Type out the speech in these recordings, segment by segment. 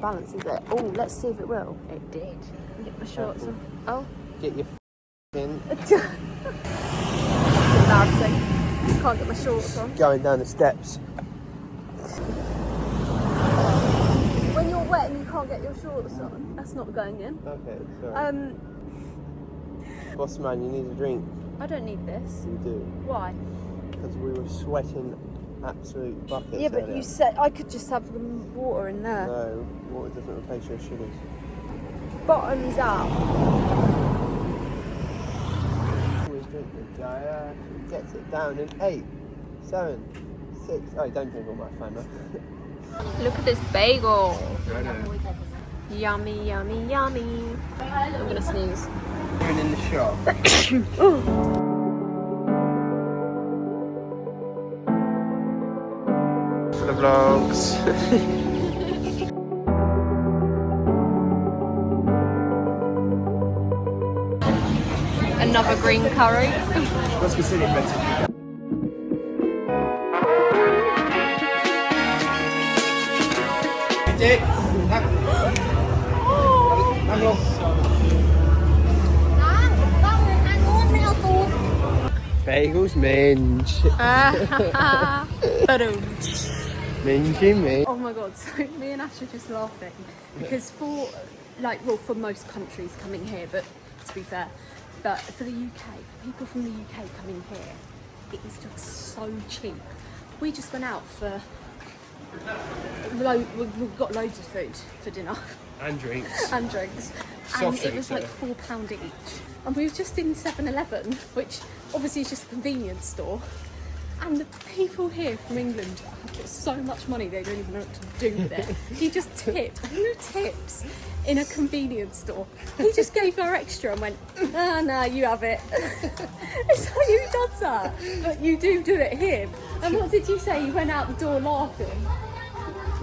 balances it. Oh, let's see if it will. It did. Get my shorts on. Oh. Get your in. It's embarrassing. Can't get my shorts on. Going down the steps. When you're wet and you can't get your shorts on, that's not going in. Okay, sorry. Boss man, you need a drink. I don't need this. You do. Why? Because we were sweating absolute buckets. Yeah, but earlier. you said I could just have the water in there. No, water doesn't replace your sugars. Bottoms out. Always drink the guy. Gets it down in 8, 7, 6. Oh, don't drink all my fun. Look at this bagel. I know. Yummy, yummy, yummy. I'm gonna sneeze. Even in the shop. For the vlogs. Another green curry. Let's go sit in Inventive. Dick, hang on. Bagels minge. Mingy minge. Oh my god, so me and Ash are just laughing because for most countries coming here, but to be fair, but for the UK, for people from the UK coming here, it is just so cheap. We just went out for we've got loads of food for dinner. And drinks. And drinks. And it was like £4 each. And we were just in 7-Eleven, which obviously is just a convenience store. And the people here from England have got so much money they don't even know what to do with it. He just tipped. Who tips in a convenience store? He just gave her extra and went, no, you have it. It's like, who does that? But you do it here. And what did you say? He went out the door laughing,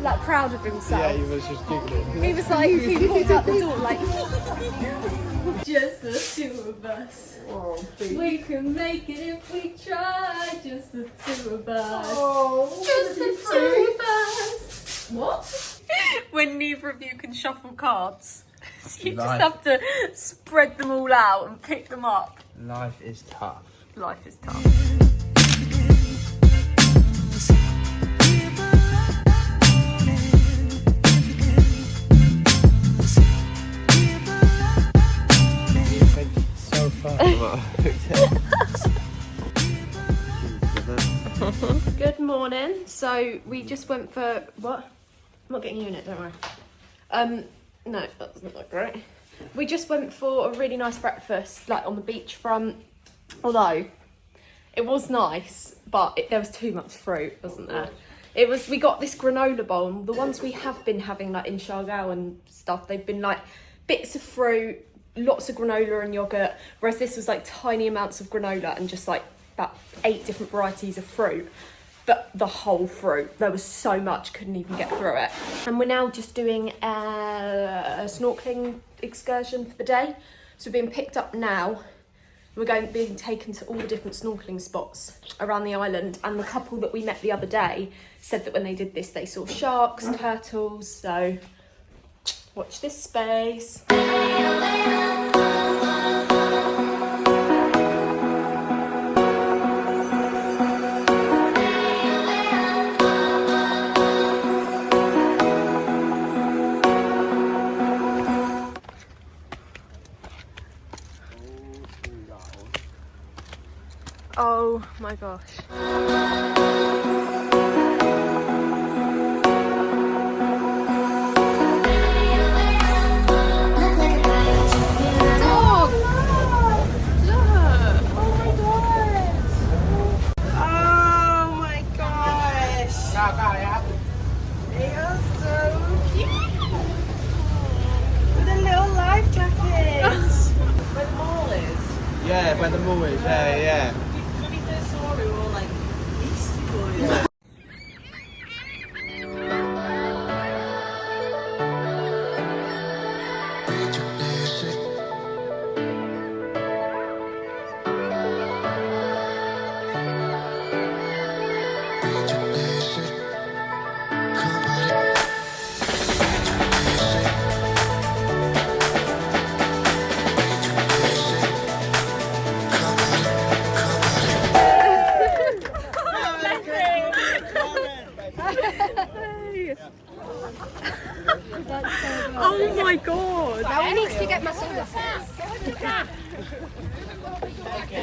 like proud of himself. Yeah, he was just giggling. He was like, he walked out the door like, just the two of us. Oh, We can make it if we try, just the two of us. Oh, Just the two of us. What? When neither of you can shuffle cards, so you just have to spread them all out and pick them up. Life is tough. Life is tough. So far. Good morning. So we just went for what? I'm not getting you in it, don't worry. No, that's not that great. We just went for a really nice breakfast, like on the beachfront. Although it was nice, but there was too much fruit, wasn't there? We got this granola bowl, and the ones we have been having like in Siargao and stuff, they've been like bits of fruit, lots of granola and yogurt, whereas this was like tiny amounts of granola and just like about 8 different varieties of fruit. But the whole fruit, there was so much, couldn't even get through it. And we're now just doing a snorkeling excursion for the day. So we're being picked up now. We're being taken to all the different snorkeling spots around the island. And the couple that we met the other day said that when they did this, they saw sharks, turtles. So watch this space. Oh my gosh. Yeah, where the mall is, yeah. When we first saw it, we were all like, Beastie Boys.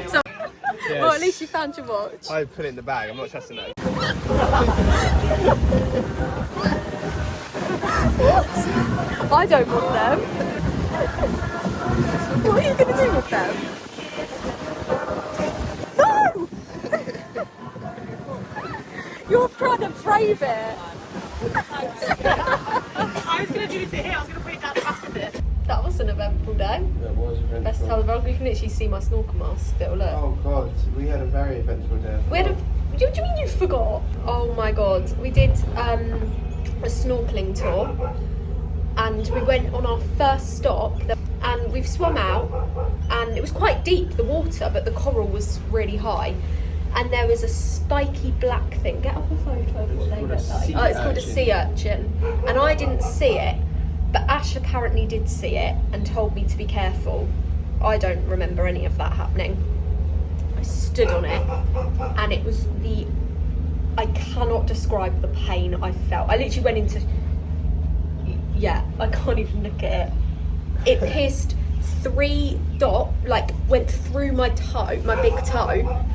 So, well, at least you found your watch. I put it in the bag. I'm not trusting that. I don't want them. What are you going to do with them? No! You're trying to brave it. I was going to do it here, I was going to put it down the back of it. That was an eventful day. That was eventful. Best time of the world. You can literally see my snorkel mask. Little look. Oh God, we had a very eventful day. We had a. What do you mean you forgot? Oh my God. We did a snorkeling tour, and we went on our first stop, and we've swum out, and it was quite deep, the water, but the coral was really high, and there was a spiky black thing. Get up a photo of what they look like. Oh, it's called a sea urchin, and I didn't see it, but Ash apparently did see it and told me to be careful. I don't remember any of that happening. I stood on it, and it was I cannot describe the pain I felt. I literally went into, I can't even look at it. It pierced 3 dots, went through my toe, my big toe.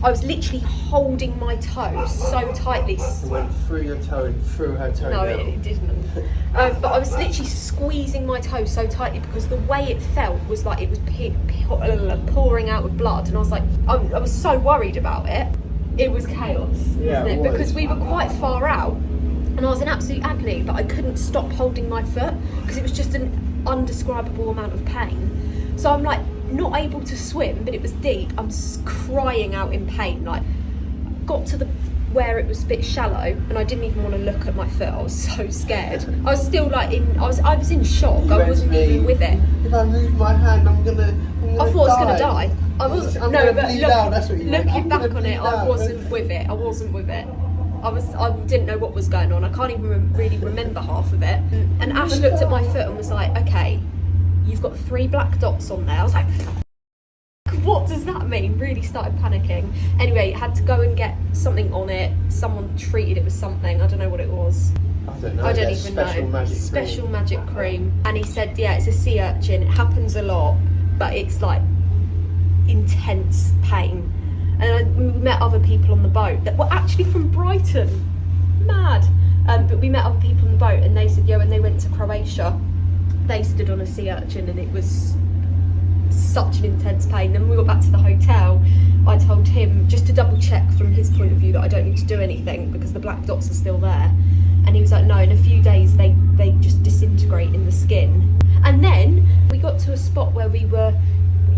I was literally holding my toe so tightly. It went through your toe and through her toe. No, it didn't. But I was literally squeezing my toe so tightly because the way it felt was like it was pouring out with blood, and I was like, I was so worried about it. It was chaos, wasn't it? Because we were quite far out, and I was in absolute agony, but I couldn't stop holding my foot because it was just an undescribable amount of pain. So I'm like not able to swim, but it was deep. I'm crying out in pain. Like, got to where it was a bit shallow, and I didn't even want to look at my foot. I was so scared. I was still I was in shock. I wasn't even with it. If I move my hand, I'm gonna I thought I was gonna die. I was I'm no, gonna but bleed out, that's what you meant. looking I'm back gonna on it, bleed I out. wasn't with it. I wasn't with it. I didn't know what was going on. I can't even really remember half of it. And Ash looked at my foot and was like, "Okay, you've got 3 black dots on there." I was like, what does that mean? Really started panicking. Anyway, had to go and get something on it. Someone treated it with something. I don't know what it was. I don't know. I don't even know. Special magic cream. And he said, yeah, it's a sea urchin. It happens a lot, but it's like intense pain. And we met other people on the boat that were actually from Brighton. Mad. But we met other people on the boat, and they said, yeah, when they went to Croatia, they stood on a sea urchin, and it was such an intense pain. Then when we got back to the hotel, I told him just to double check from his point of view that I don't need to do anything because the black dots are still there, and he was like, no, in a few days they just disintegrate in the skin. And then we got to a spot where you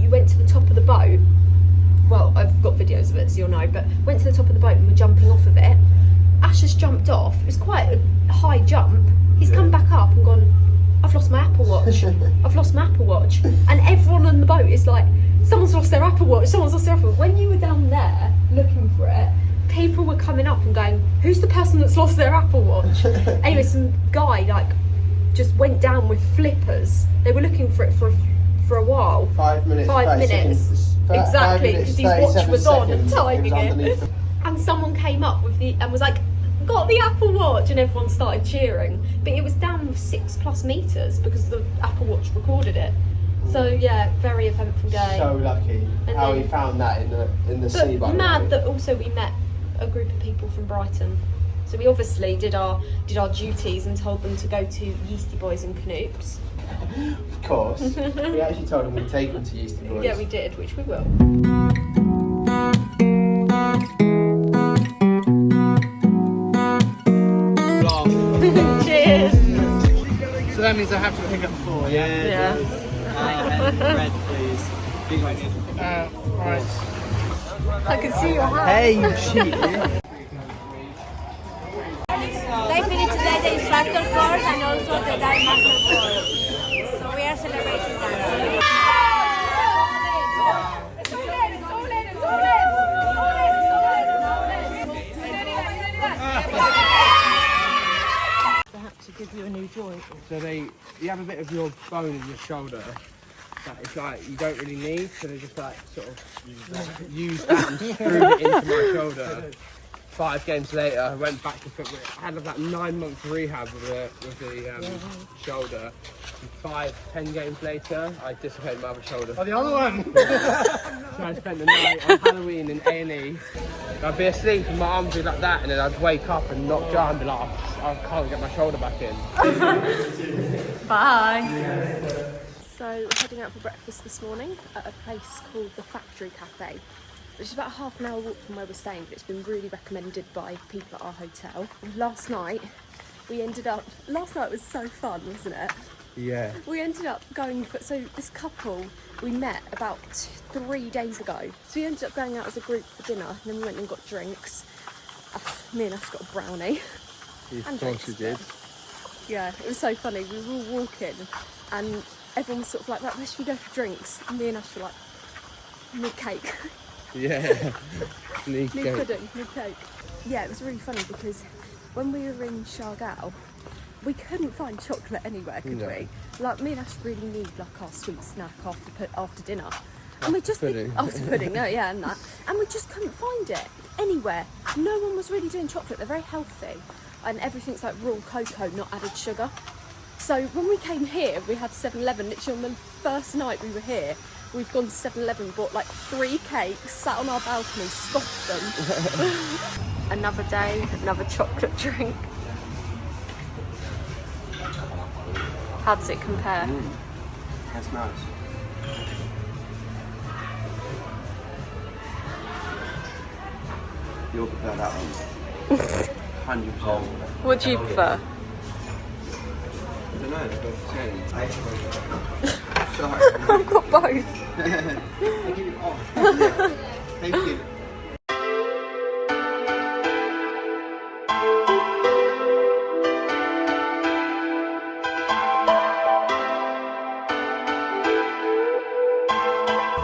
went to the top of the boat. Well, I've got videos of it so you'll know, but went to the top of the boat and we're jumping off of it. Ash has jumped off. It was quite a high jump. He's come back up and gone, I've lost my Apple Watch. I've lost my Apple Watch. And everyone on the boat is like, someone's lost their Apple Watch, someone's lost their Apple Watch. When you were down there looking for it, people were coming up and going, who's the person that's lost their Apple Watch? Anyway, some guy just went down with flippers. They were looking for it for a while. 5 minutes. 5 minutes. Exactly, because his watch was on and timing it. The... And someone came up and was like, got the Apple Watch, and everyone started cheering. But it was down 6+ meters because the Apple Watch recorded it. So yeah, very eventful day. So lucky. And how then, he found that in the sea. But mad that also we met a group of people from Brighton. So we obviously did our duties and told them to go to Yeasty Boys and Canoops. Of course. We actually told them we'd take them to Yeasty Boys. Yeah, we did, which we will. Cheers. So that means I have to pick up 4. Yeah. Red, please. Big one. Right. I can see your hand. Hey, you cheat. They finished today the instructor course and also the dive master course. So we are celebrating that. To give you a new joint. So you have a bit of your bone in your shoulder that it's like you don't really need, so they just like sort of use that and screw it into my shoulder. 5 games later, I went back to football. I had about 9 months rehab with the shoulder. And 10 games later, I dislocated my other shoulder. Oh, the other one! So I spent the night on Halloween in A&E. I'd be asleep and my arm would be like that, and then I'd wake up and knock down and be like, I can't get my shoulder back in. Bye. So we're heading out for breakfast this morning at a place called the Factory Cafe, which is about a half an hour walk from where we're staying, but it's been really recommended by people at our hotel. Last night was so fun, wasn't it? Yeah. We ended up going for, so this couple we met about 3 days ago. So we ended up going out as a group for dinner, and then we went and got drinks. Me and Ash got a brownie. Of course you did. Yeah, it was so funny. We were all walking and everyone was sort of like, right, where should we go for drinks? And me and Ash were like, mid cake. Yeah. Mid pudding, mid cake. Yeah, it was really funny because when we were in Siargao, we couldn't find chocolate anywhere, could we? Like, me and Ash really need like our sweet snack after dinner. And we just after pudding, no, yeah, and that. And we just couldn't find it anywhere. No one was really doing chocolate. They're very healthy. And everything's like raw cocoa, not added sugar. So when we came here, we had 7-Eleven. Literally on the first night we were here, we've gone to 7-Eleven, bought like 3 cakes, sat on our balcony, scoffed them. Another day, another chocolate drink. How does it compare? That's nice. You'll prefer that one. 100%. What do you prefer? I don't know, they're both the same. Sorry. I've got both. I'll give you off. Thank you.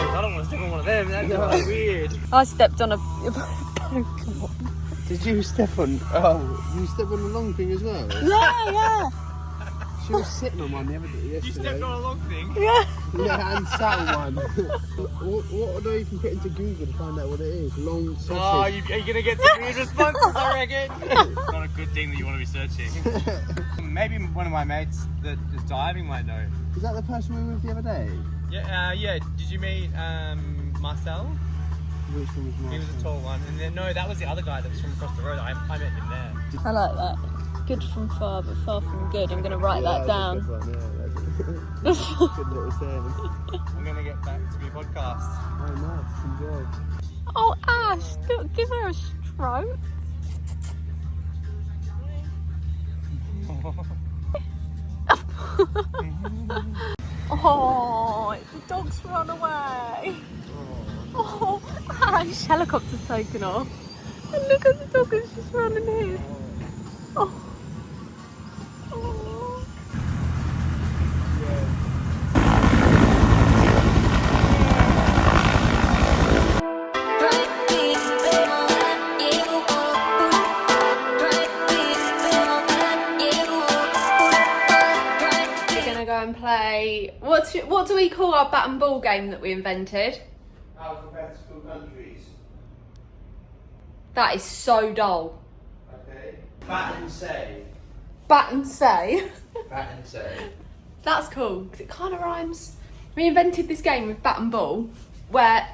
I don't want to step on one of them, that's weird. I stepped on a Pokemon. Did you step on? Oh, you stepped on the long thing as well? Yeah. She was sitting on one the other day yesterday. You stepped on a long thing? Yeah. Yeah, and sat on one. what would I even put into Google to find out what it is? Long sausage. Oh, are you going to get some weird responses, I reckon? It's not a good thing that you want to be searching. Maybe one of my mates that is diving might know. Is that the person we were with the other day? Yeah. Did you meet Marcel? Which one was mine? He was a tall one. And then, no, that was the other guy that was from across the road. I met him there. I like that. Good from far, but far from good. I'm going to write that down. That's a good little saying. I'm going to get back to your podcast. Oh, nice. Enjoy. Oh, Ash, look, give her a stroke. Oh, the dog's run away. Oh, Ash, helicopter's taken off. And look at the dog, it's just running here. Oh. Oh. We're gonna go and play. What do we call our bat and ball game that we invented? Alphabetical countries. That is so dull. Okay. Bat and say. Bat and say. Bat and say. That's cool because it kind of rhymes. We invented this game with bat and ball where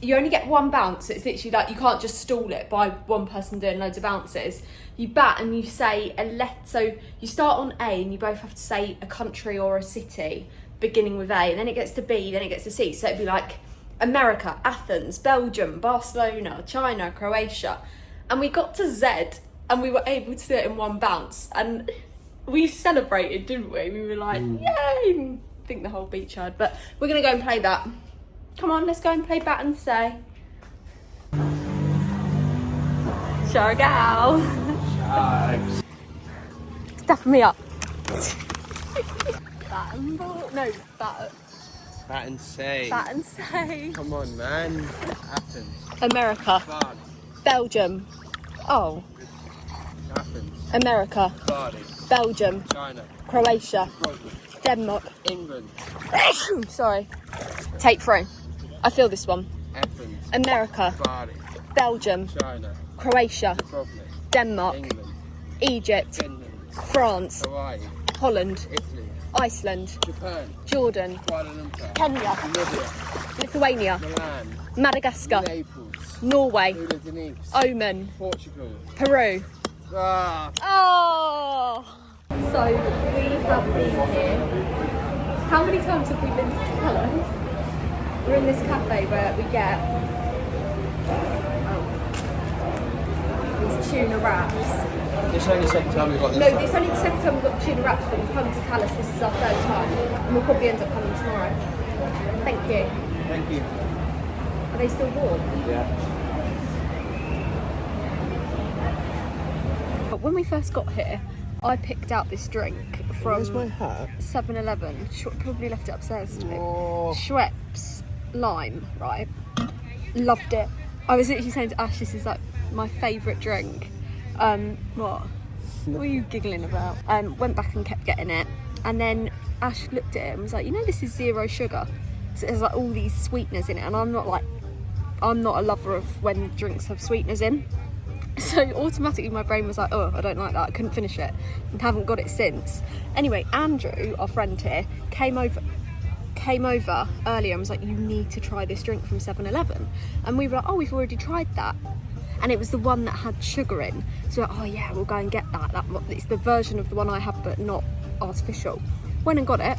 you only get one bounce. So it's literally like you can't just stall it by one person doing loads of bounces. You bat and you say a letter. So you start on A and you both have to say a country or a city beginning with A, and then it gets to B, then it gets to C. So it'd be like America, Athens, Belgium, Barcelona, China, Croatia. And we got to Z and we were able to do it in one bounce. And we celebrated, didn't we? We were like, yay! I think the whole beach heard. But we're going to go and play that. Come on, let's go and play bat and say. Siargao. Sharks. Stuff me up. Bat and ball. No, bat. Bat and say. Bat and say. Come on, man. Athens. America. Bard. Belgium. Oh. Athens. America. Cardiff. Belgium. China. Croatia. Denmark. England. Sorry. Take 3. I feel this one. Athens. America. Cardiff. Belgium. China. Croatia, Dubrovnik, Denmark, England, Egypt, Finland, France, Hawaii, Holland, Italy, Iceland, Japan, Jordan, Kuala Lumpur, Kenya, Libya, Lithuania, Milan, Madagascar, Naples, Norway, Denise, Oman, Portugal. Peru. Ah, Oh! So we have been here. How many times have we been to Thailand? We're in this cafe where we get these tuna wraps. this is only the second time we've got this. No, it's only the second time we've got tuna wraps, but we've come to Talis. This is our third time, and we'll probably end up coming tomorrow. Thank you. Thank you. Are they still warm? Yeah. But when we first got here, I picked out this drink from Where's my hat? 7-Eleven. Probably left it upstairs to me. Oh. Schweppes lime, right? Loved it. I was literally saying to Ash, this is like my favourite drink. What? What are you giggling about? Went back and kept getting it, and then Ash looked at it and was like, you know, this is 0 sugar. So there's like all these sweeteners in it, and I'm not a lover of when drinks have sweeteners in. So automatically my brain was like, oh, I don't like that. I couldn't finish it and haven't got it since. Anyway, Andrew, our friend here, came over earlier and was like, you need to try this drink from 7-Eleven. And we were like, oh, we've already tried that. And it was the one that had sugar in. So we're like, oh yeah, we'll go and get that. It's the version of the one I have, but not artificial. Went and got it.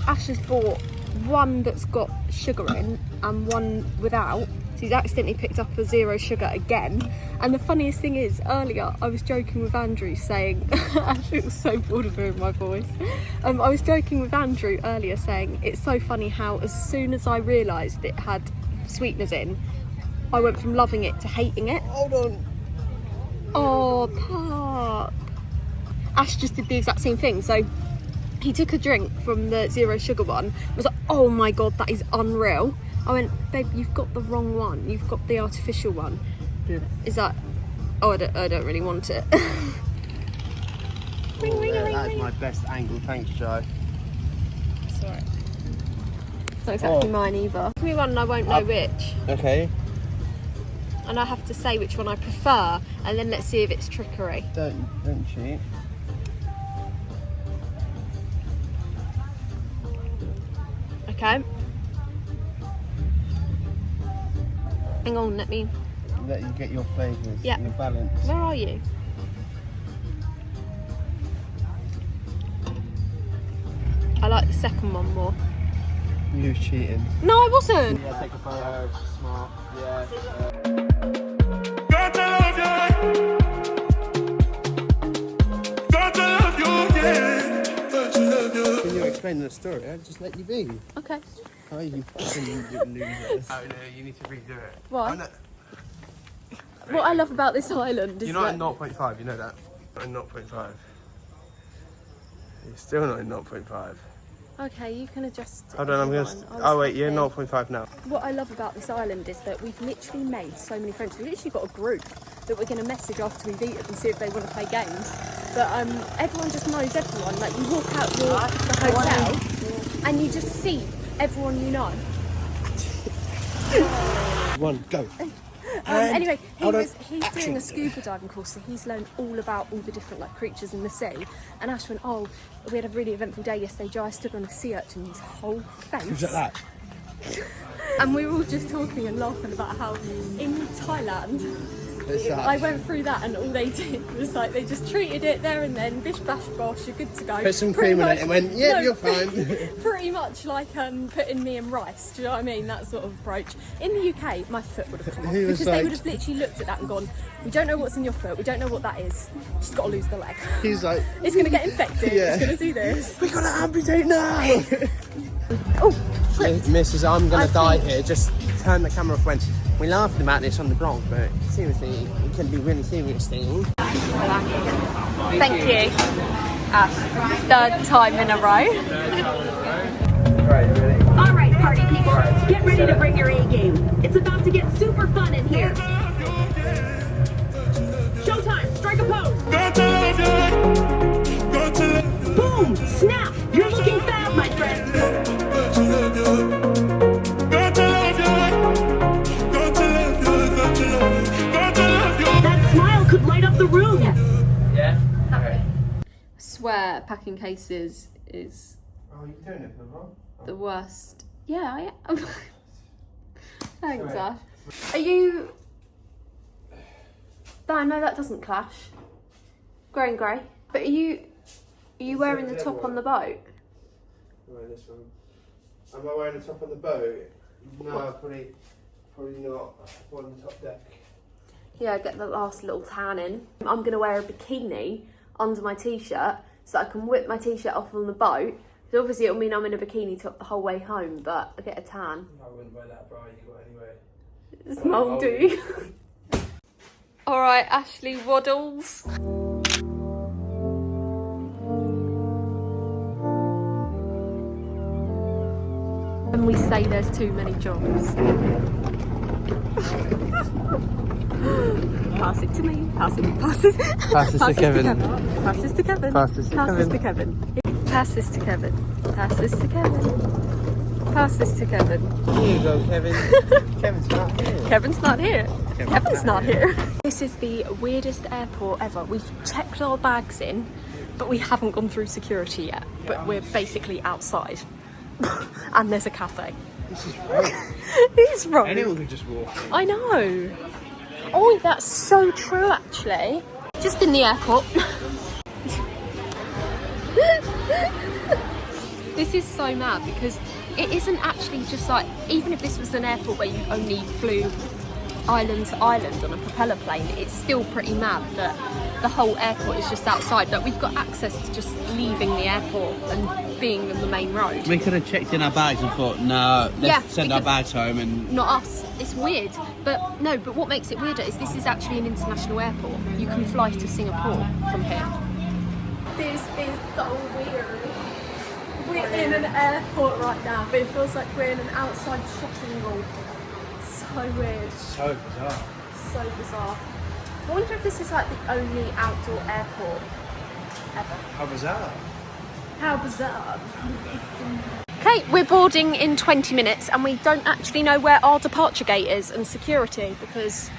Ash has bought one that's got sugar in and one without. So he's accidentally picked up a 0 sugar again. And the funniest thing is, earlier I was joking with Andrew saying, Actually it was so bored of hearing my voice. I was joking with Andrew earlier saying, it's so funny how as soon as I realised it had sweeteners in, I went from loving it to hating it. Hold on. Oh, pup. Ash just did the exact same thing. So he took a drink from the 0 sugar one, was like, oh my God, that is unreal. I went, babe, you've got the wrong one. You've got the artificial one. Yeah. Is that, oh, I don't really want it. Ring, ring, ring, That's ring. my best angle, thanks, Joe. Sorry. It's not exactly mine either. Give me one and I won't know which. Okay. And I have to say which one I prefer, and then let's see if it's trickery. Don't cheat. Okay. Hang on, let me... Let you get your flavours Yeah. and the balance. Where are you? I like the second one more. You was cheating. No, I wasn't. Yeah, take a photo. Smart. Yeah. Can you explain the story? I'll just let you be. Okay. Oh, you fucking loser. Oh no, you need to redo it. Why? Oh, no. What I love about this island is You're not that... in 0.5, you know that? Not in 0.5. You're still not in 0.5. Okay, you can adjust. Hold on, I'm gonna. Oh wait, you're 0.5 now. What I love about this island is that we've literally made so many friends. We've literally got a group that we're going to message after we've eaten and see if they want to play games. But everyone just knows everyone. Like you walk out the hotel and you just see everyone you know. One, go. Anyway, hold on, he's doing a scuba diving course, so he's learned all about all the different like creatures in the sea. And Ash went, oh, we had a really eventful day yesterday. Joe, I stood on a sea urchin's whole face. Who's that? And we were all just talking and laughing about how in Thailand, I went through that and all they did was like they just treated it there and then, bish bash bosh, you're good to go. Put some Pretty cream in much- it and went, yeah, no, you're fine. Pretty much like putting me in rice, do you know what I mean? That sort of approach. In the UK, my foot would have come off He was because they like- would have literally looked at that and gone, we don't know what's in your foot, we don't know what that is, you just got to lose the leg. He's like, It's going to get infected, Yeah. it's going to do this. we gotta amputate now. Oh, tripped. Mrs. I'm gonna I die think- here. Just turn the camera off. Went. We laughed about this on the blog, but seriously, it can be really serious things. Thank you. Third time in a row. Right, you ready? All right, party people, get ready to bring your A game. It's about to get super fun in here. Showtime, strike a pose. Boom, snap, you're looking fab, my friend. packing cases is Oh, you're doing it, Mum? the worst. Yeah, I am. Thanks, Ash. Are you... No, that doesn't clash. Grey and grey. But are you wearing the top on the boat? I'm wearing this one. Am I wearing the top on the boat? No, probably not. On the top deck. Yeah, get the last little tan in. I'm going to wear a bikini under my t-shirt so I can whip my t-shirt off on the boat. So obviously it'll mean I'm in a bikini top the whole way home, but I get a tan. I wouldn't wear that bra you got anyway. It's mouldy. Alright, Ashley waddles. And we say there's too many jobs. Pass it to me. Pass this to Kevin. Pass this to Kevin. Pass this to Pass Kevin. this to Kevin. Pass this to Kevin. Pass this to Kevin. Pass this to Kevin. Here you go, Kevin. Kevin's not here. Kevin's not here. Kevin's not here. This is the weirdest airport ever. We've checked our bags in, but we haven't gone through security yet. But we're basically outside. And there's a cafe. This is right. He's right. Anyone could just walk. I know. Oh, that's so true, actually. Just in the airport. This is so mad because it isn't actually just like, even if this was an airport where you only flew island to island on a propeller plane, it's still pretty mad that the whole airport is just outside. Like, we've got access to just leaving the airport and being on the main road. We could have checked in our bags and thought, no, let's send our bags home and... Not us. It's weird. But no, but what makes it weirder is this is actually an international airport. You can fly to Singapore from here. This is so weird. We're in an airport right now, but it feels like we're in an outside shopping mall. So weird. So bizarre. So bizarre. I wonder if this is like the only outdoor airport ever. How bizarre. How bizarre. Okay, we're boarding in 20 minutes and we don't actually know where our departure gate is and security because,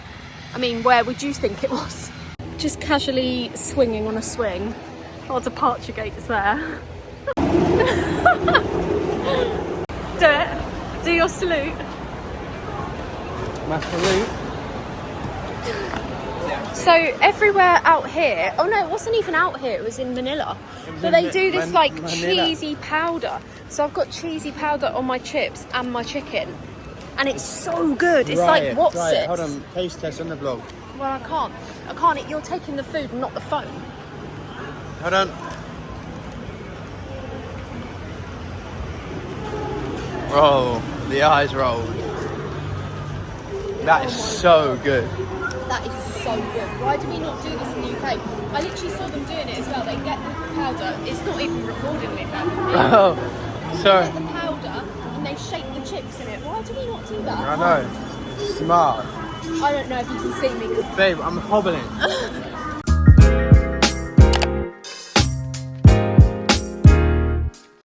I mean, where would you think it was? Just casually swinging on a swing. Our departure gate is there. Do it. Do your salute. My salute. So everywhere out here, oh no, it wasn't even out here, it was in Manila. But they do this like cheesy powder. So I've got cheesy powder on my chips and my chicken. And it's so good. It's like what's it? Hold on, taste test on the vlog. Well, I can't. You're taking the food, not the phone. Hold on. Oh, the eyes rolled. That is so good. That is so good. Why do we not do this in the UK? I literally saw them doing it as well. They get the powder. It's not even recording me now. Oh, They sorry. get the powder and they shake the chips in it. Why do we not do that? I know. Smart. I don't know if you can see me. Babe, I'm hobbling.